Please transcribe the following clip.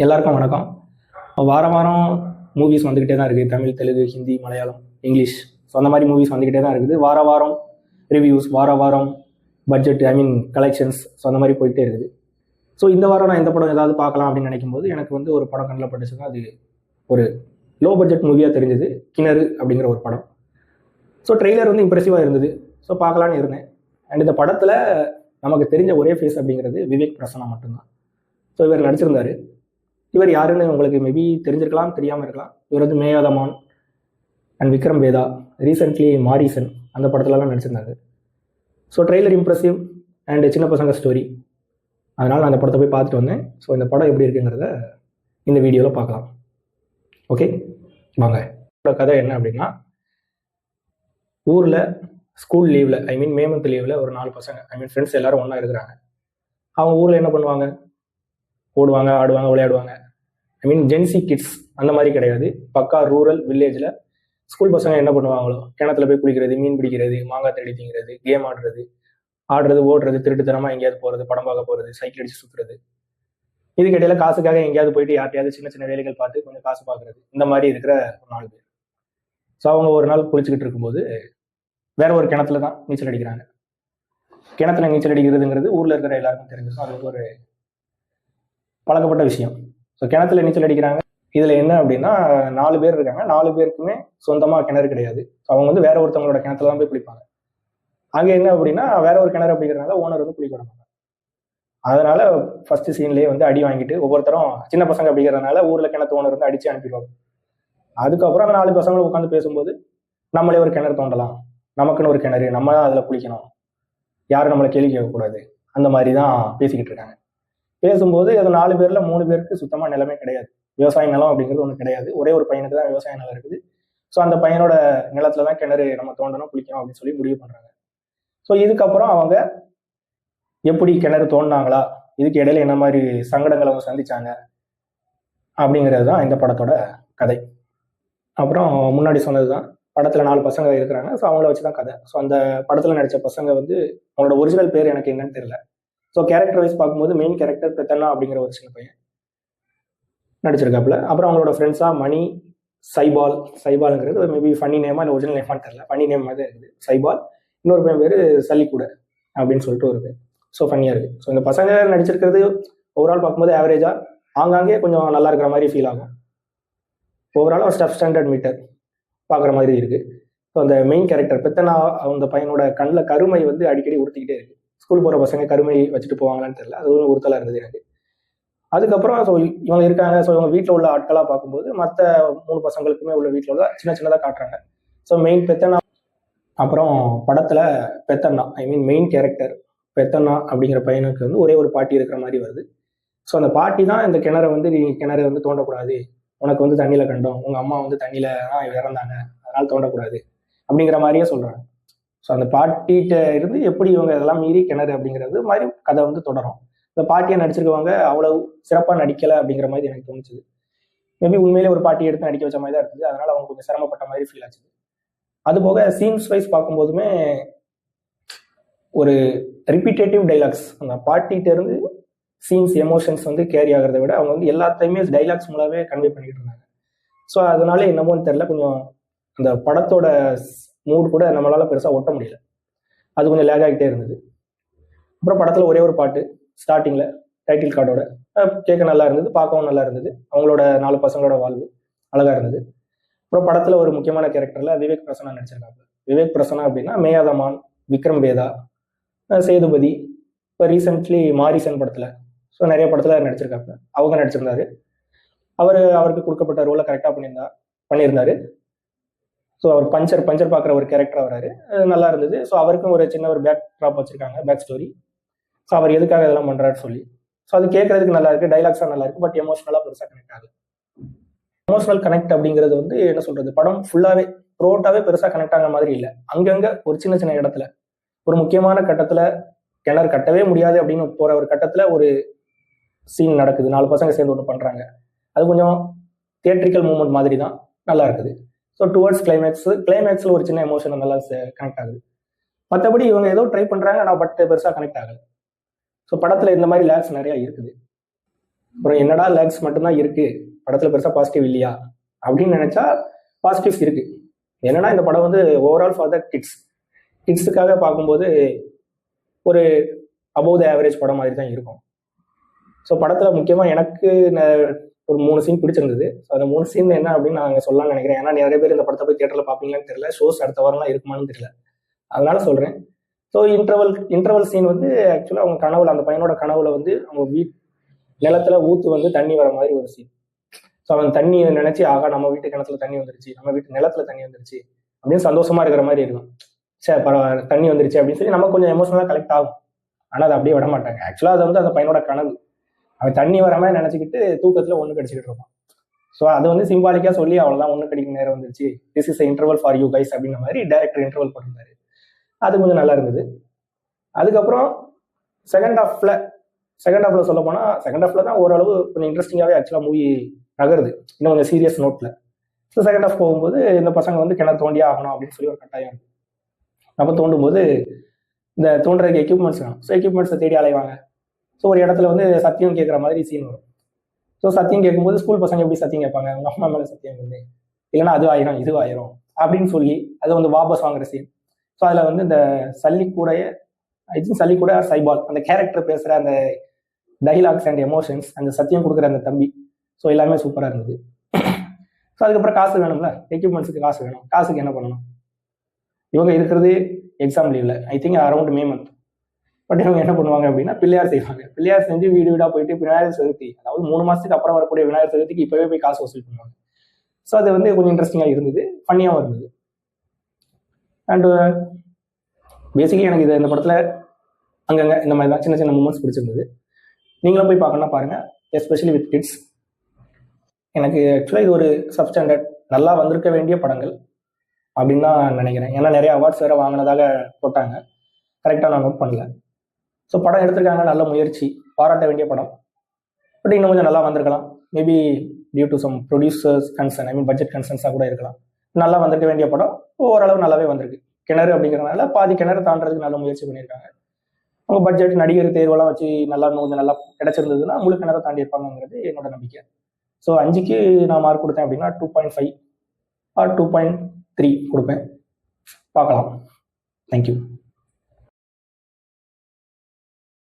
எல்லாருக்கும் வணக்கம். வாரம் வாரம் மூவிஸ் வந்துக்கிட்டே தான் இருக்குது. தமிழ், தெலுங்கு, ஹிந்தி, மலையாளம், இங்கிலீஷ். ஸோ அந்த மாதிரி மூவிஸ் வந்துக்கிட்டே தான் இருக்குது. வாரம் ரிவ்யூஸ், வாரம் பட்ஜெட், கலெக்ஷன்ஸ். ஸோ அந்த மாதிரி போயிட்டே இருக்குது. ஸோ இந்த வாரம் நான் இந்த படம் ஏதாவது பார்க்கலாம் அப்படின்னு நினைக்கும் போது எனக்கு வந்து ஒரு படம் கண்ணில் பட்டுச்சுன்னா அது ஒரு லோ பட்ஜெட் மூவியாக தெரிஞ்சது. கிணறு அப்படிங்கிற ஒரு படம். ஸோ ட்ரெய்லர் வந்து இம்ப்ரெசிவாக இருந்தது. ஸோ பார்க்கலான்னு இருந்தேன். அண்ட் இந்த படத்தில் நமக்கு தெரிஞ்ச ஒரே ஃபேஸ் அப்படிங்கிறது விவேக் பிரசன்னா மட்டும்தான். ஸோ இவர் நடிச்சிருந்தார். இவர் யாருன்னு உங்களுக்கு மேபி தெரிஞ்சிருக்கலாம், தெரியாமல் இருக்கலாம். இவர் வந்து மேயாதமான் அண்ட் விக்ரம் வேதா, ரீசெண்ட்லி மாரிசன் அந்த படத்துலலாம் நடிச்சிருந்தாங்க. ஸோ ட்ரெய்லர் இம்ப்ரெசிவ் அண்ட் சின்ன பசங்க ஸ்டோரி. அதனால் நான் அந்த படத்தை போய் பார்த்துட்டு வந்தேன். ஸோ இந்த படம் எப்படி இருக்குங்கிறத இந்த வீடியோவில் பார்க்கலாம். ஓகே வாங்க. கதை என்ன அப்படின்னா, ஊரில் ஸ்கூல் லீவில், மே மந்த் லீவில் ஒரு 4 பசங்க, ஃப்ரெண்ட்ஸ் எல்லாரும் ஒன்றா இருக்கிறாங்க. அவங்க ஊரில் என்ன பண்ணுவாங்க? ஓடுவாங்க, ஆடுவாங்க, விளையாடுவாங்க. ஜென்சி கிட்ஸ் அந்த மாதிரி கிடையாது. பக்கா ரூரல் வில்லேஜில் ஸ்கூல் பசங்க என்ன பண்ணுவாங்களோ, கிணத்துல போய் குளிக்கிறது, மீன் பிடிக்கிறது, மாங்காய் தேடி திங்கிறது, கேம் ஆடுறது, ஓடுறது, திருட்டுத்தனமாக எங்கேயாவது போகிறது, படம் பார்க்க போகிறது, சைக்கிள் அடிச்சு சுற்றுறது. இதுக்கு இடையில காசுக்காக எங்கேயாவது போயிட்டு யார்ட்டையாவது சின்ன சின்ன வேலைகள் பார்த்து கொஞ்சம் காசு பார்க்குறது. இந்த மாதிரி இருக்கிற ஒரு 4 பேர். ஸோ அவங்க ஒரு நாள் குளிச்சுக்கிட்டு இருக்கும்போது வேற ஒரு கிணத்துல தான் நீச்சல் அடிக்கிறாங்க. கிணத்துல நீச்சல் அடிக்கிறதுங்கிறது ஊரில் இருக்கிற எல்லாருக்கும் தெரிஞ்சிருக்கும். அது ஒரு பழக்கப்பட்ட விஷயம். ஸோ கிணத்துல நீச்சல் அடிக்கிறாங்க. இதில் என்ன அப்படின்னா, 4 பேர் இருக்காங்க. 4 பேருக்குமே சொந்தமாக கிணறு கிடையாது. ஸோ அவங்க வந்து வேற ஒருத்தவங்களோட கிணத்துல தான் போய் குளிப்பாங்க. அங்கே என்ன அப்படின்னா, வேற ஒரு கிணறு அப்படிங்கிறதுனால ஓனர் வந்து குளிக்க விட மாட்டாங்க. அதனால ஃபர்ஸ்ட் சீன்லேயே வந்து அடி வாங்கிட்டு ஒவ்வொருத்தரும், சின்ன பசங்க அப்படிங்கிறதுனால ஊரில் கிணத்து ஓனர் வந்து அடிச்சு அனுப்பிடுவாங்க. அதுக்கப்புறம் அந்த 4 பசங்களும் உட்காந்து பேசும்போது, நம்மளே ஒரு கிணறு தோண்டலாம், நமக்குன்னு ஒரு கிணறு, நம்ம தான் அதில் குளிக்கணும், யாரும் நம்மளை கேள்வி கேட்கக்கூடாது, அந்த மாதிரி தான் பேசிக்கிட்டு இருக்காங்க. பேசும்போது அது 4 பேர்ல 3 பேருக்கு சுத்தமாக நிலமே கிடையாது. விவசாய நிலம் அப்படிங்கிறது ஒன்று கிடையாது. ஒரே ஒரு பையனுக்கு தான் விவசாய நிலம் இருக்குது. ஸோ அந்த பையனோட நிலத்துல தான் கிணறு நம்ம தோண்டணும், குளிக்கணும் அப்படின்னு சொல்லி முடிவு பண்றாங்க. ஸோ இதுக்கப்புறம் அவங்க எப்படி கிணறு தோண்டினாங்களா, இதுக்கு இடையில என்ன மாதிரி சங்கடங்களை அவங்க சந்திச்சாங்க அப்படிங்கிறது தான் இந்த படத்தோட கதை. அப்புறம் முன்னாடி சொன்னது தான், படத்துல 4 பசங்க இருக்கிறாங்க. ஸோ அவங்கள வச்சு தான் கதை. ஸோ அந்த படத்துல நடிச்ச பசங்க வந்து அவங்களோட ஒரிஜினல் பேர் எனக்கு என்னன்னு தெரியல. ஸோ கேரக்டர் வைஸ் பார்க்கும்போது மெயின் கேரக்டர் பெத்தன்னா அப்படிங்கிற ஒரு சின்ன பையன் நடிச்சிருக்காப்புல. அப்புறம் அவங்களோட ஃப்ரெண்ட்ஸா மணி, சைபால்ங்கிறது மேபி ஃபன்னி நேமா இல்லை ஒரிஜினல் நேமான்னு தெரியல. ஃபன்னி நேம் மாதிரி இருக்குது, சைபால். இன்னொரு பையன் பேர் சல்லிக்கூட அப்படின்னு சொல்லிட்டு ஒரு பேர். ஸோ ஃபன்னியாக இருக்குது. ஸோ இந்த பசங்க நடிச்சிருக்கிறது ஓவரால் பார்க்கும்போது ஆவரேஜா, ஆங்காங்கே கொஞ்சம் நல்லா இருக்கிற மாதிரி ஃபீல் ஆகும். ஓவரால் ஒரு ஸ்டாண்டர்ட் மீட்டர் பார்க்குற மாதிரி இருக்குது. ஸோ அந்த மெயின் கேரக்டர் பெத்தனா, அந்த பையனோட கண்ணில் கருமை வந்து அடிக்கடி உறுத்திக்கிட்டே இருக்குது. ஸ்கூல் போகிற பசங்க கருமை வச்சுட்டு போவாங்களான்னு தெரியல, அது ஒன்று உறுத்தலாக இருந்தது எனக்கு. அதுக்கப்புறம் ஸோ இவங்க இருக்காங்க. ஸோ இவங்க வீட்டில் உள்ள ஆட்களாக பார்க்கும்போது மற்ற 3 பசங்களுக்குமே உள்ள வீட்டில் உள்ள சின்னதாக காட்டுறாங்க. So main Peddana. அப்புறம் படத்தில் பெத்தண்ணா, மெயின் கேரக்டர் பெத்தண்ணா அப்படிங்கிற பையனுக்கு வந்து ஒரே ஒரு பாட்டி இருக்கிற மாதிரி வருது. ஸோ அந்த பாட்டி தான் இந்த கிணறை வந்து, நீ கிணறு வந்து தோண்டக்கூடாது, உனக்கு வந்து தண்ணியில் கண்டோம், உங்கள் அம்மா வந்து தண்ணியில் தான் இறந்தாங்க, அதனால் தோண்டக்கூடாது அப்படிங்கிற மாதிரியே சொல்கிறாங்க. ஸோ அந்த பாட்டிகிட்ட இருந்து எப்படி இவங்க இதெல்லாம் மீறி கிணறு அப்படிங்கிறது மாதிரி கதை வந்து தொடரும். இந்த பாட்டியை நடிச்சிருக்கவங்க அவ்வளவு சிறப்பாக நடிக்கலை அப்படிங்கிற மாதிரி எனக்கு தோணுச்சுது. மேபி உண்மையிலே ஒரு பாட்டியை எடுத்து நடிக்க வச்ச மாதிரி தான் இருக்குது. அதனால அவங்க கொஞ்சம் சிரமப்பட்ட மாதிரி ஃபீல் ஆச்சு. அது போக சீன்ஸ் வைஸ் பார்க்கும்போதுமே ஒரு ரிப்பீட்டேட்டிவ் டைலாக்ஸ், அந்த பாட்டிகிட்ட இருந்து சீன்ஸ் எமோஷன்ஸ் வந்து கேரி ஆகிறத விட அவங்க வந்து எல்லாத்தையுமே டைலாக்ஸ் மூலமே கன்வே பண்ணிக்கிட்டு இருந்தாங்க. ஸோ அதனால என்னமோன்னு தெரியல, கொஞ்சம் அந்த படத்தோட மூட் கூட நம்மளால பெருசாக ஒட்ட முடியல. அது கொஞ்சம் லேக் ஆகிட்டே இருந்தது. அப்புறம் படத்தில் ஒரே ஒரு பாட்டு ஸ்டார்டிங்கில் டைட்டில் கார்டோட கேட்க நல்லா இருந்தது, பார்க்கவும் நல்லா இருந்தது. அவங்களோட 4 பசங்களோட வாழ்வு அழகாக இருந்தது. அப்புறம் படத்தில் ஒரு முக்கியமான கேரக்டரில் விவேக் பிரசன்னா நடிச்சிருக்காங்க. விவேக் பிரசன்னா அப்படின்னா மேயாதமான், விக்ரம் வேதா, சேதுபதி, இப்போ ரீசெண்ட்லி மாரிசன் படத்தில், ஸோ நிறைய படத்தில் நடிச்சிருக்காங்க. அவங்க நடிச்சிருந்தாரு. அவருக்கு கொடுக்கப்பட்ட ரோலை கரெக்டாக பண்ணியிருந்தாரு. ஸோ அவர் பஞ்சர் பார்க்குற ஒரு கேரக்டர் வராரு, நல்லா இருந்தது. ஸோ அவருக்கும் ஒரு சின்ன ஒரு பேக் ட்ராப் வச்சிருக்காங்க, பேக் ஸ்டோரி. ஸோ அவர் எதுக்காக இதெல்லாம் பண்ணுறாரு சொல்லி. ஸோ அது கேட்கறதுக்கு நல்லா இருக்கு, டைலாக்ஸாக நல்லா இருக்கு. பட் எமோஷனலாக பெருசாக கனெக்ட் ஆகுது. எமோஷனல் கனெக்ட் அப்படிங்கிறது வந்து என்ன சொல்றது, படம் ஃபுல்லாகவே ப்ரோட்டாவே பெருசாக கனெக்ட் ஆகிற மாதிரி இல்லை. அங்கங்கே ஒரு சின்ன இடத்துல ஒரு முக்கியமான கட்டத்தில் கிணறு கட்டவே முடியாது அப்படின்னு போகிற ஒரு கட்டத்தில் ஒரு சீன் நடக்குது. 4 பசங்க சேர்ந்து ஒன்று பண்ணுறாங்க. அது கொஞ்சம் தியேட்ரிக்கல் மூமெண்ட் மாதிரி தான், நல்லா இருக்குது. ஸோ டுவர்ட்ஸ் கிளைமேக்ஸில் ஒரு சின்ன எமோஷன் நல்லா கனெக்ட் ஆகுது. மற்றபடி இவங்க ஏதோ ட்ரை பண்ணுறாங்க, ஆனால் பட் பெருசாக கனெக்ட் ஆகுது. ஸோ படத்தில் இந்த மாதிரி லேக்ஸ் நிறையா இருக்குது. அப்புறம் என்னடா லேக்ஸ் மட்டும்தான் இருக்கு படத்துல பெருசா பாசிட்டிவ் இல்லையா அப்படின்னு நினைச்சா பாசிட்டிவ்ஸ் இருக்கு. என்னன்னா இந்த படம் வந்து ஓவரால் ஃபார் த கிட்ஸுக்காக பார்க்கும்போது ஒரு அபோவ் த ஆவரேஜ் படம் மாதிரி தான் இருக்கும். ஸோ படத்துல முக்கியமா எனக்கு ஒரு 3 சீன் பிடிச்சிருந்தது. ஸோ அந்த 3 சீன் என்ன அப்படின்னு நான் சொல்லலாம்னு நினைக்கிறேன். ஏன்னா நிறைய பேர் இந்த படத்தை போய் தியேட்டர்ல பார்ப்பீங்களான்னு தெரியல, ஷோஸ் அடுத்த வாரம்லாம் இருக்குமான்னு தெரியல, அதனால சொல்றேன். ஸோ இன்டர்வல் சீன் வந்து ஆக்சுவலாக அவங்க கனவுல, அந்த பையனோட கனவுல வந்து அவங்க நிலத்துல ஊத்து வந்து தண்ணி வர மாதிரி ஒரு சீன். ஸோ அவன் தண்ணி நினைச்சு, ஆகா நம்ம வீட்டு கிணத்துல தண்ணி வந்துருச்சு, நம்ம வீட்டு நிலத்துல தண்ணி வந்துருச்சு அப்படின்னு சந்தோஷமா இருக்கிற மாதிரி இருக்கும். சரி பரவாயில்ல தண்ணி வந்துருச்சு அப்படின்னு சொல்லி நம்ம கொஞ்சம் எமோஷனலா கலெக்ட் ஆகும். ஆனா அதை அப்படியே விட மாட்டாங்க. ஆக்சுவலா அது வந்து அந்த பையனோட கனவு. அவன் தண்ணி வர மாதிரி நினைச்சுக்கிட்டு தூக்கத்துல ஒண்ணு கடிச்சுக்கிட்டு இருப்பான். ஸோ அது வந்து சிம்பாலிக்கா சொல்லி அவ்வளவுதான், ஒண்ணு கடிக்கும் நேரம் வந்துருச்சு, this is interval for you guys அப்படின்ற மாதிரி டைரக்டர் இன்டர்வல் பண்ணிருந்தாரு. அது கொஞ்சம் நல்லா இருந்தது. அதுக்கப்புறம் செகண்ட் ஹாஃப்ல சொல்ல போனா, செகண்ட் ஹாஃப்ல தான் ஓரளவு கொஞ்சம் இன்ட்ரெஸ்டிங்காவே ஆக்சுவலா மூவி நகருது, இன்னும் கொஞ்சம் சீரியஸ் நோட்ல. ஸோ செகண்ட் ஹாஃப் போகும்போது இந்த பசங்க வந்து கிணறு தோண்டியே ஆகணும் அப்படின்னு சொல்லி ஒரு கட்டாயம் இருக்கு. அப்போ தோண்டும் போது இந்த தோன்றதுக்கு எக்யூப்மெண்ட்ஸ் வேணும். ஸோ எக்யூப்மெண்ட்ஸை தேடி அலைவாங்க. ஸோ ஒரு இடத்துல வந்து சத்தியம் கேட்குற மாதிரி சீன் வரும். ஸோ சத்தியம் கேட்கும்போது ஸ்கூல் பசங்க எப்படி சத்தியம் கேட்பாங்க, உங்க அம்மா மேலே சத்தியம் வந்து, இல்லைன்னா அது ஆயிரும் இது ஆயிரும் அப்படின்னு சொல்லி அதை வந்து வாபஸ் வாங்குற சீன். ஸோ அதில் வந்து இந்த சல்லிக்கூட சைபால் அந்த கேரக்டர் பேசுகிற அந்த டைலாக்ஸ் அண்ட் எமோஷன்ஸ், அந்த சத்தியம் கொடுக்குற அந்த தம்பி, ஸோ எல்லாமே சூப்பராக இருந்தது. ஸோ அதுக்கப்புறம் காசு வேணும்ல, எக்யூப்மெண்ட்ஸுக்கு காசு வேணும். காசுக்கு என்ன பண்ணணும், இவங்க இருக்கிறது எக்ஸாம் லீவ்ல I think around May month. But இவங்க என்ன பண்ணுவாங்க அப்படின்னா பிள்ளையார் செய்வாங்க. பிள்ளையார் செஞ்சு வீடு வீடாக போயிட்டு விநாயகர் சதுர்த்தி, அதாவது 3 மாசத்துக்கு அப்புறம் வரக்கூடிய விநாயகர் சதுர்த்திக்கு இப்பவே போய் காசு வசூல் பண்ணுவாங்க. ஸோ அது வந்து கொஞ்சம் இன்ட்ரெஸ்டிங்காக இருந்தது, ஃபன்னியாகவும் இருந்தது. அண்ட் பேசிக்கலி எனக்கு இந்த படத்துல அங்கங்க இந்த மாதிரி தான் சின்ன சின்ன மூமெண்ட்ஸ் பிடிச்சிருந்தது. நீங்களும் போய் பார்க்கணும்னா பாருங்க, எஸ்பெஷலி வித் கிட்ஸ். எனக்கு ஆக்சுவலாக இது ஒரு சப்ஸ்டாண்டர்ட் நல்லா வந்திருக்க வேண்டிய படங்கள் அப்படின்னு தான் நினைக்கிறேன். ஏன்னா நிறைய அவார்ட்ஸ் வேற வாங்கினதாக போட்டாங்க, கரெக்டாக நான் நோட் பண்ணல. ஸோ படம் எடுத்திருக்காங்க, நல்ல முயற்சி, பாராட்ட வேண்டிய படம். பட் இன்னும் கொஞ்சம் நல்லா வந்திருக்கலாம். Maybe due to some producers concern, I mean budget கன்சர்ன்ஸாக கூட இருக்கலாம். நல்லா வந்திருக்க வேண்டிய படம் ஓரளவு நல்லாவே வந்திருக்கு. கிணறு அப்படிங்கிறதுனால பாதி கிணறு தாண்டறதுக்கு நல்ல முயற்சி பண்ணியிருக்காங்க. அவங்க பட்ஜெட் நடிகர் தேர்வெல்லாம் வச்சு நல்லா கொஞ்சம் நல்லா கிடைச்சிருந்ததுன்னா முழு கிணறு தாண்டி இருப்பாங்கிறது என்னோட நம்பிக்கை. ஸோ 5க்கு நான் மார்க் கொடுத்தேன் அப்படின்னா 2.5 ஆர் 2.3 கொடுப்பேன். பார்க்கலாம். தேங்க்யூ.